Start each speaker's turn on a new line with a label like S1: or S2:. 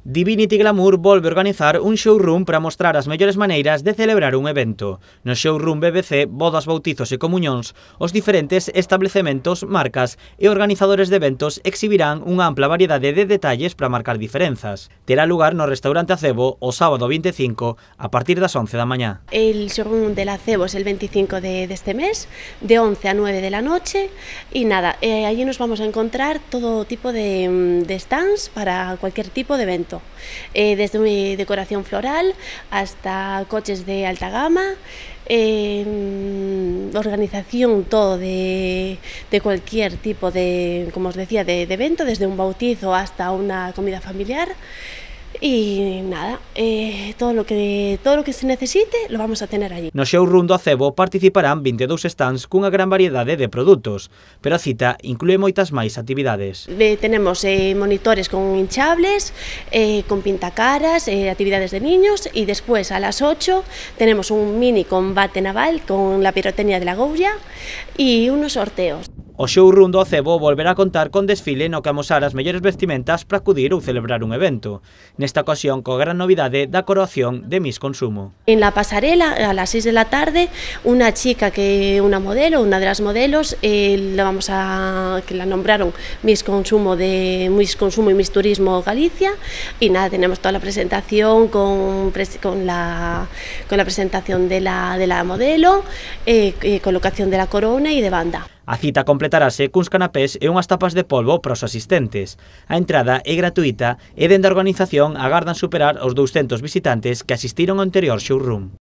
S1: Divinity Glamour volve a organizar un showroom para mostrar as mellores maneiras de celebrar un evento. No showroom BBC, bodas, bautizos e comuñóns, os diferentes establecementos, marcas e organizadores de eventos exhibirán unha ampla variedade de detalles para marcar diferenzas. Terá lugar no restaurante Acebo o sábado 25 a partir das 11 da mañá.
S2: El showroom del Acebo es el 25 de este mes, de 11 a 9 de la noche, y nada, allí nos vamos a encontrar todo tipo de stands para cualquier tipo de evento. Desde una decoración floral hasta coches de alta gama, organización todo de cualquier tipo de, como os decía, de evento, desde un bautizo hasta una comida familiar. Y nada, todo lo que se necesite lo vamos a tener allí.
S1: No showroom do Acebo participarán 22 stands cunha gran variedade de produtos, pero a cita inclúe moitas máis actividades.
S2: Tenemos monitores con hinchables, con pintacaras, actividades de niños, y después a las 8 tenemos un mini combate naval con la pirotecnia de la Goulla y unos sorteos.
S1: O showroom do Acebo volverá a contar con desfile no que amosar as mellores vestimentas para acudir ou celebrar un evento. Nesta ocasión, coa gran novidade da coroación de Miss Consumo.
S2: En la pasarela, a las 6 de la tarde, una chica una de las modelos, que la nombraron Miss Consumo y Miss Turismo Galicia, y nada, tenemos toda la presentación con la presentación de la modelo, colocación de la corona y de banda.
S1: A cita completarase cuns canapés e unhas tapas de polvo para os asistentes. A entrada é gratuita e dende a organización agardan superar os 200 visitantes que asistiron ao anterior showroom.